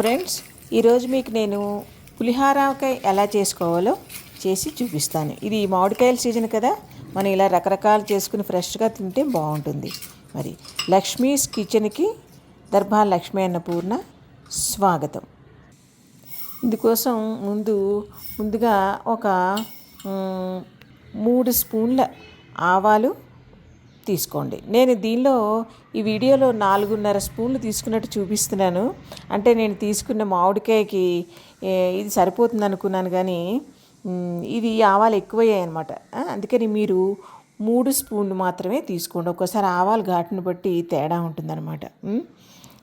Friends, ఈరోజు మీకు నేను పులిహారకాయ ఎలా చేసుకోవాలో చేసి చూపిస్తాను. ఇది మామిడికాయల సీజన్ కదా, మనం ఇలా రకరకాలు చేసుకుని ఫ్రెష్గా తింటే బాగుంటుంది. మరి లక్ష్మీస్ కిచెన్కి దర్బార్ లక్ష్మీ అన్నపూర్ణ స్వాగతం. ఇందుకోసం ముందుగా ఒక 3 స్పూన్ల ఆవాలు తీసుకోండి. నేను దీనిలో ఈ వీడియోలో 4.5 స్పూన్లు తీసుకున్నట్టు చూపిస్తున్నాను. అంటే నేను తీసుకున్న మామిడికాయకి ఇది సరిపోతుంది అనుకున్నాను, కానీ ఇది ఆవాలు ఎక్కువయ్యాయి అనమాట. అందుకని మీరు 3 స్పూన్లు మాత్రమే తీసుకోండి. ఒక్కోసారి ఆవాలు ఘాటును బట్టి తేడా ఉంటుందన్నమాట.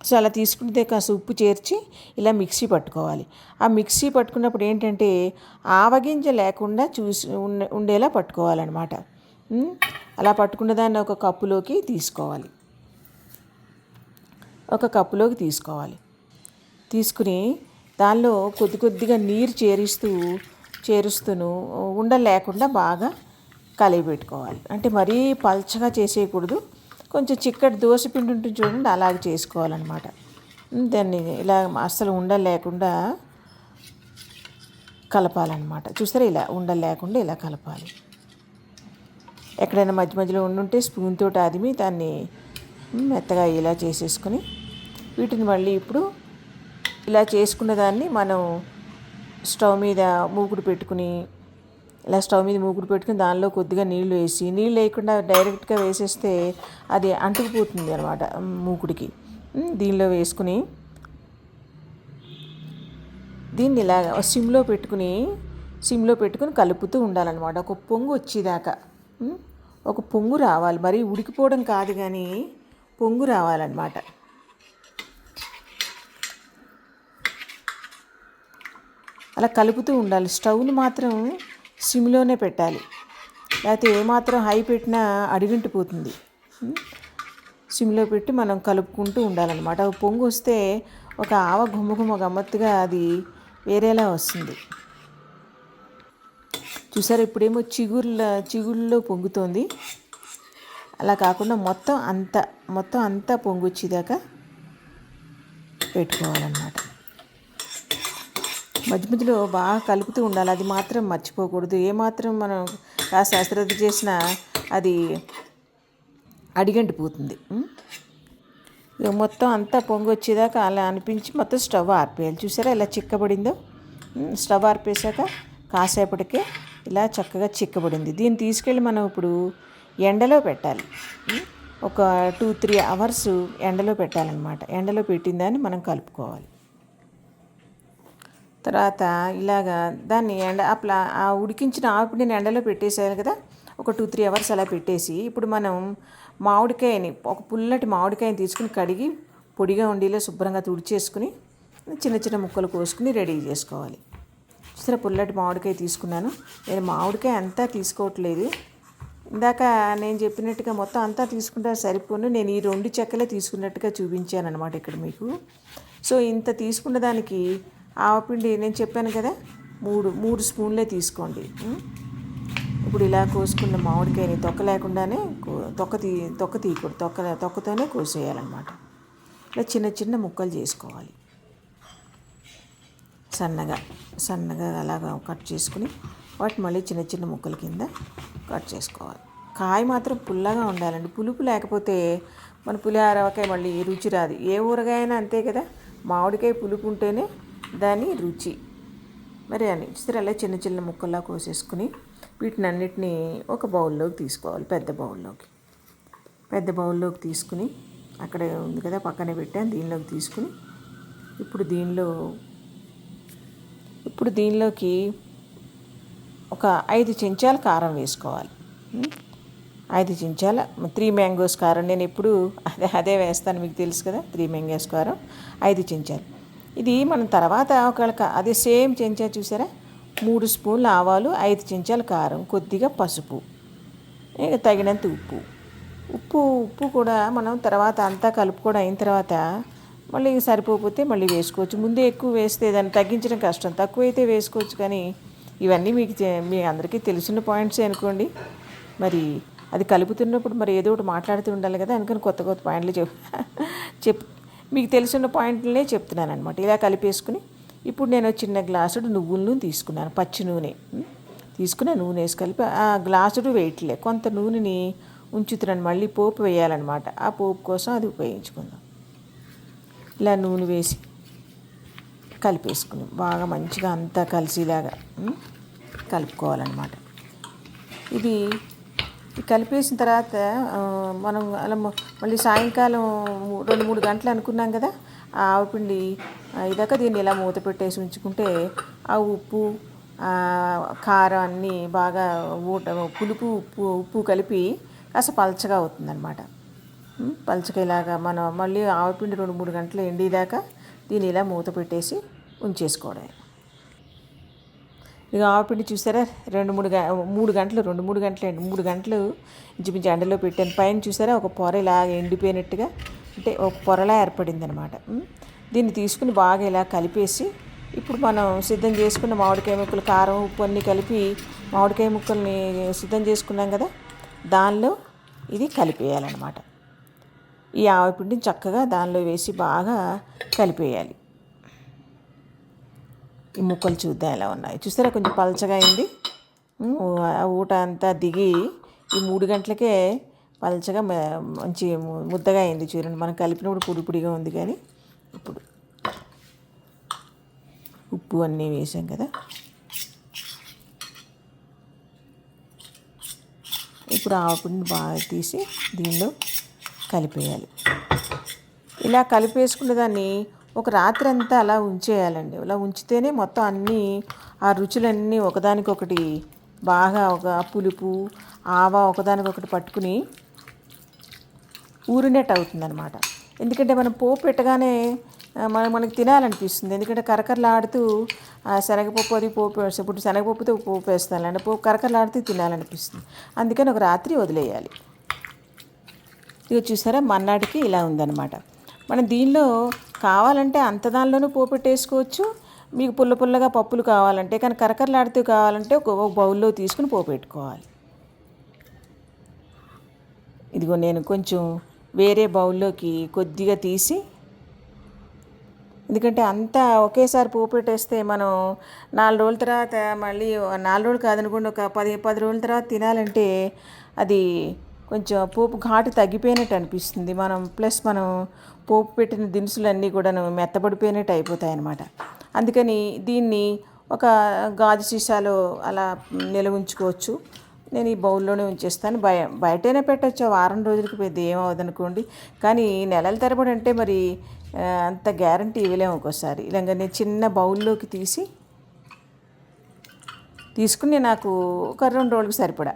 సో అలా తీసుకుంటే కాస్త ఉప్పు చేర్చి ఇలా మిక్సీ పట్టుకోవాలి. ఆ మిక్సీ పట్టుకున్నప్పుడు ఏంటంటే ఆవగింజ లేకుండా ఉండేలా పట్టుకోవాలన్నమాట. అలా పట్టుకున్న దాన్ని ఒక కప్పులోకి తీసుకోవాలి. తీసుకుని దానిలో కొద్దిగా నీరు చేరుస్తూను ఉండలు లేకుండా బాగా కలిపి పెట్టుకోవాలి. అంటే మరీ పల్చగా చేసేయకూడదు, కొంచెం చిక్కటి దోసపిండి ఉంటుంది చూడండి, అలాగే చేసుకోవాలన్నమాట. దాన్ని ఇలా అస్సలు ఉండలు లేకుండా కలపాలన్నమాట. చూస్తారా, ఇలా ఉండలు లేకుండా ఇలా కలపాలి. ఎక్కడైనా మధ్యలో ఉండుంటే స్పూన్ తోటి అదిమి దాన్ని మెత్తగా ఇలా చేసేసుకొని వీటిని మళ్ళీ ఇప్పుడు ఇలా చేసుకున్న దాన్ని మనం స్టవ్ మీద మూకుడు పెట్టుకుని దానిలో కొద్దిగా నీళ్లు వేయకుండా డైరెక్ట్గా వేసేస్తే అది అంటుకుపోతుంది అనమాట మూకుడికి. దీనిలో వేసుకుని దీన్ని ఇలా సిమ్లో పెట్టుకుని కలుపుతూ ఉండాలన్నమాట. ఒక పొంగు వచ్చేదాకా, ఒక పొంగు రావాలి. మరీ ఉడికిపోవడం కాదు, కానీ పొంగు రావాలన్నమాట. అలా కలుపుతూ ఉండాలి. స్టవ్ని మాత్రం సిమ్లోనే పెట్టాలి, లేకపోతే ఏమాత్రం హై పెట్టినా అడిగింటిపోతుంది. సిమ్లో పెట్టి మనం కలుపుకుంటూ ఉండాలన్నమాట. పొంగు వస్తే ఒక ఆవ గుమ్మగుమ్మ గమ్మత్తుగా అది వేరేలా వస్తుంది. చూసారు, ఇప్పుడేమో చిగుళ్ళలో పొంగుతోంది. అలా కాకుండా మొత్తం అంతా పొంగు వచ్చేదాకా పెట్టుకోవాలన్నమాట. మధ్యలో బాగా కలుపుతూ ఉండాలి. అది మాత్రం మర్చిపోకూడదు. ఏమాత్రం మనం కాస్త అశ్రద్ధ చేసినా అది అడిగంటిపోతుంది. మొత్తం అంతా పొంగు వచ్చేదాకా అలా అనిపించి మొత్తం స్టవ్ ఆర్పేయాలి. చూసారా ఎలా చిక్కబడిందో. స్టవ్ ఆర్పేశాక కాసేపటికే ఇలా చక్కగా చిక్కబడింది. దీన్ని తీసుకెళ్ళి మనం ఇప్పుడు ఎండలో పెట్టాలి. ఒక 2-3 అవర్స్ ఎండలో పెట్టాలన్నమాట. ఎండలో పెట్టిన దాన్ని మనం కలుపుకోవాలి. తర్వాత ఇలాగా దాన్ని ఆ ఉడికించిన ఆవిపిని ఎండలో పెట్టేసేయాలి కదా. ఒక 2-3 అవర్స్ అలా పెట్టేసి ఇప్పుడు మనం ఒక పుల్లటి మామిడికాయని తీసుకుని కడిగి పొడిగా ఉండేలా శుభ్రంగా తుడిచేసుకుని చిన్న చిన్న ముక్కలు కోసుకుని రెడీ చేసుకోవాలి. చూసారా, పుల్లటి మామిడికాయ తీసుకున్నాను. నేను మామిడికాయ అంతా తీసుకోవట్లేదు. ఇందాక నేను చెప్పినట్టుగా మొత్తం అంతా తీసుకుంటే సరిపోను. నేను ఈ 2 చెక్కలే తీసుకున్నట్టుగా చూపించాను అనమాట ఇక్కడ మీకు. సో ఇంత తీసుకున్న దానికి ఆవపిండి నేను చెప్పాను కదా, 3 స్పూన్లే తీసుకోండి. ఇప్పుడు ఇలా కోసుకున్న మామిడికాయని తొక్క లేకుండానే తొక్క తీయకూడదు, తొక్కతోనే కోసేయాలన్నమాట. ఇలా చిన్న చిన్న ముక్కలు చేసుకోవాలి. సన్నగా అలాగా కట్ చేసుకుని వాటిని మళ్ళీ చిన్న చిన్న ముక్కల కింద కట్ చేసుకోవాలి. కాయ మాత్రం పుల్లగా ఉండాలండి. పులుపు లేకపోతే మన పులిహోరకాయ మళ్ళీ రుచి రాదు. ఏ ఊరగాయ అయినా అంతే కదా, మామిడికాయ పులుపు ఉంటేనే దాని రుచి. మరి అని సరే అలా చిన్న చిన్న ముక్కల్లా కోసేసుకుని వీటిని అన్నిటినీ ఒక బౌల్లోకి తీసుకోవాలి. పెద్ద బౌల్లోకి తీసుకుని అక్కడ ఉంది కదా పక్కనే పెట్టాను, దీనిలోకి తీసుకుని ఇప్పుడు దీనిలోకి ఒక 5 చెంచాల కారం వేసుకోవాలి. 5 చెంచాల 3 మ్యాంగోస్ కారం. నేను ఎప్పుడు అదే వేస్తాను, మీకు తెలుసు కదా. 3 మ్యాంగోస్ కారం 5 చెంచాలు. ఇది మనం తర్వాత ఒకవేళ అదే సేమ్ చెంచా చూసారా, 3 స్పూన్ల ఆవాలు, 5 చెంచాల కారం, కొద్దిగా పసుపు, తగినంత ఉప్పు కూడా మనం తర్వాత అంతా కలుపుకోవడం అయిన తర్వాత మళ్ళీ సరిపోతే మళ్ళీ వేసుకోవచ్చు. ముందే ఎక్కువ వేస్తే దాన్ని తగ్గించడం కష్టం, తక్కువైతే వేసుకోవచ్చు. కానీ ఇవన్నీ మీ అందరికీ తెలిసిన పాయింట్సే అనుకోండి. మరి అది కలుపుతున్నప్పుడు మరి ఏదో ఒకటి మాట్లాడుతూ ఉండాలి కదా, అందుకని కొత్త పాయింట్లు మీకు తెలిసిన పాయింట్లనే చెప్తున్నాను అనమాట. ఇలా కలిపేసుకుని ఇప్పుడు నేను చిన్న గ్లాసుడు నువ్వుల నూనె తీసుకున్నాను, పచ్చి నూనె తీసుకుని నూనె వేసి కలిపి ఆ గ్లాసుడు వెయిట్లే కొంత నూనెని ఉంచుతున్నాను, మళ్ళీ పోపు వేయాలన్నమాట. ఆ పోపు కోసం అది ఉపయోగించుకుందాం. ఇలా నూనె వేసి కలిపేసుకుని బాగా మంచిగా అంతా కలిసేలాగా కలుపుకోవాలన్నమాట. ఇది కలిపేసిన తర్వాత మనం అలా మళ్ళీ సాయంకాలం 2-3 గంటలు అనుకున్నాం కదా, ఆ ఆవపిండి ఇదాకా దీన్ని ఇలా మూత పెట్టేసి ఉంచుకుంటే ఆ ఉప్పు కారం అన్నీ బాగా పులుపు ఉప్పు కలిపి కాస్త పలచగా అవుతుందన్నమాట. పలచగా ఇలాగా మనం మళ్ళీ ఆవపిండి 2-3 గంటలు ఎండేదాకా దీన్ని ఇలా మూత పెట్టేసి ఉంచేసుకోవడమే. ఇక ఆవపిండి చూసారా 3 గంటలు 3 గంటలు ఇంచుమించు ఎండలో పెట్టాను. పైన చూసారా ఒక పొర ఇలా ఎండిపోయినట్టుగా, అంటే ఒక పొరలా ఏర్పడింది అనమాట. దీన్ని తీసుకుని బాగా ఇలా కలిపేసి ఇప్పుడు మనం సిద్ధం చేసుకున్న మామిడికాయ ముక్కలు, కారం ఉప్పు అన్నీ కలిపి మామిడికాయ ముక్కల్ని సిద్ధం చేసుకున్నాం కదా, దానిలో ఇది కలిపేయాలన్నమాట. ఈ ఆవపిండిని చక్కగా దానిలో వేసి బాగా కలిపేయాలి. ఈ ముక్కలు చూద్దాం ఎలా ఉన్నాయి. చూసారా కొంచెం పలచగా అయింది, ఊట అంతా దిగి ఈ 3 గంటలకే పలచగా మంచి ముద్దగా అయింది. చూడండి, మనం కలిపినప్పుడు పొడి పొడిగా ఉంది, కానీ ఇప్పుడు ఉప్పు అన్నీ వేసాం కదా. ఇప్పుడు ఆవపిండిని బాగా తీసి దీనిలో కలిపేయాలి. ఇలా కలిపేసుకున్న దాన్ని ఒక రాత్రి అంతా అలా ఉంచేయాలండి. అలా ఉంచితేనే మొత్తం అన్నీ ఆ రుచులన్నీ ఒకదానికొకటి బాగా ఒక పులుపు ఆవ ఒకదానికొకటి పట్టుకుని ఊరినట్టు అవుతుందన్నమాట. ఎందుకంటే మనం పోపు పెట్టగానే మనకి తినాలనిపిస్తుంది. ఎందుకంటే కరకరలాడుతూ శనగపప్పు అది పోపు, ఇప్పుడు శనగపప్పుతో పోపు వేస్తాను అంటే పోపు కరకరలాడుతూ తినాలనిపిస్తుంది. అందుకని ఒక రాత్రి వదిలేయాలి. ఇక చూసారా మన్నాటికి ఇలా ఉందన్నమాట. మనం దీనిలో కావాలంటే అంత దానిలోనూ పోపు పెట్టేసుకోవచ్చు. మీకు పుల్ల పుల్లగా పప్పులు కావాలంటే, కానీ కరకరలాడుతూ కావాలంటే ఒక బౌల్లో తీసుకుని పోపు పెట్టుకోవాలి. ఇదిగో నేను కొంచెం వేరే బౌల్లోకి కొద్దిగా తీసి, ఎందుకంటే అంతా ఒకేసారి పోపు పెట్టేస్తే మనం 4 రోజుల తర్వాత మళ్ళీ 4 రోజులు కాదనుకోండి, ఒక 10 రోజుల తర్వాత తినాలంటే అది కొంచెం పోపు ఘాటు తగ్గిపోయినట్టు అనిపిస్తుంది. మనం పోపు పెట్టిన దినుసులన్నీ కూడా మెత్తబడిపోయినట్టు అయిపోతాయి అన్నమాట. అందుకని దీన్ని ఒక గాజు సీసాలో అలా నిల్వ ఉంచుకోవచ్చు. నేను ఈ బౌల్లోనే ఉంచేస్తాను. బయటనే పెట్టచ్చు, వారం రోజులకి పెద్ద ఏమవుదనుకోండి. కానీ నెలల తరబడి అంటే మరి అంత గ్యారంటీ ఇవ్వలేము. ఒక్కోసారి ఇలాగ నేను చిన్న బౌల్లోకి తీసుకుని నాకు ఒక 2 రోజులకు సరిపడా.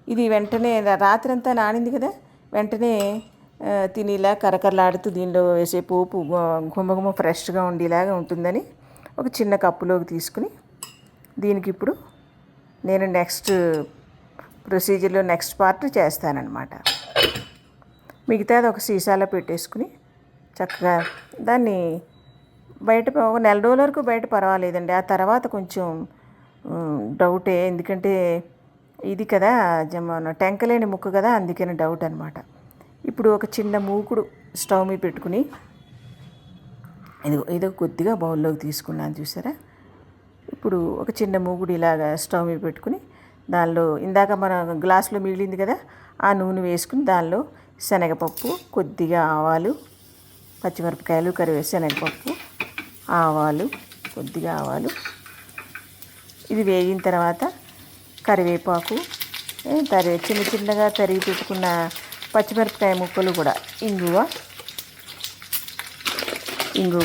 ఇది వెంటనే రాత్రి అంతా నానింది కదా, వెంటనే తినేలా కరకరలాడుతూ దీనిలో వేసే పోపు గుమ్మగుమ్మ ఫ్రెష్గా ఉండేలాగా ఉంటుందని ఒక చిన్న కప్పులోకి తీసుకుని దీనికి ఇప్పుడు నేను నెక్స్ట్ ప్రొసీజర్లో నెక్స్ట్ పార్ట్ చేస్తానన్నమాట. మిగతాది ఒక సీసాలో పెట్టేసుకుని చక్కగా దాన్ని బయట ఒక 1 నెల రోజుల వరకు బయట పర్వాలేదండి. ఆ తర్వాత కొంచెం డౌటే, ఎందుకంటే ఇది కదా మన టెంకలేని ముక్క కదా, అందుకని డౌట్ అనమాట. ఇప్పుడు ఒక చిన్న మూకుడు స్టవ్ మీద పెట్టుకుని ఏదో కొద్దిగా బౌల్లోకి తీసుకున్నాను చూసారా. ఇప్పుడు ఒక చిన్న మూకుడు ఇలాగా స్టవ్ మీద పెట్టుకుని దానిలో ఇందాక మన గ్లాసులో మిగిలింది కదా, ఆ నూనె వేసుకుని దానిలో శనగపప్పు, కొద్దిగా ఆవాలు, పచ్చిమిరపకాయలు, కరివేసి శనగపప్పు, ఆవాలు, కొద్దిగా ఆవాలు, ఇది వేగిన తర్వాత కరివేపాకు, చిన్నగా తరిగి పెట్టుకున్న పచ్చిమిరపకాయ ముక్కలు కూడా, ఇంగువ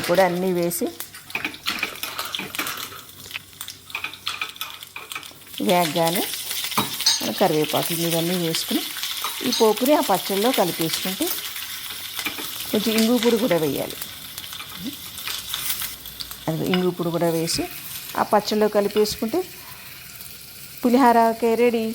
కూడా అన్నీ వేసి వేగగానే కరివేపాకు ఇవన్నీ వేసుకుని ఈ పోపుని ఆ పచ్చళ్ళలో కలిపేసుకుంటే కొంచెం ఇంగువ పొడి కూడా వేయాలి. అది ఇంగువ పొడి కూడా వేసి ఆ పచ్చళ్ళలో కలిపేసుకుంటే పులిహోరకే రెడీ.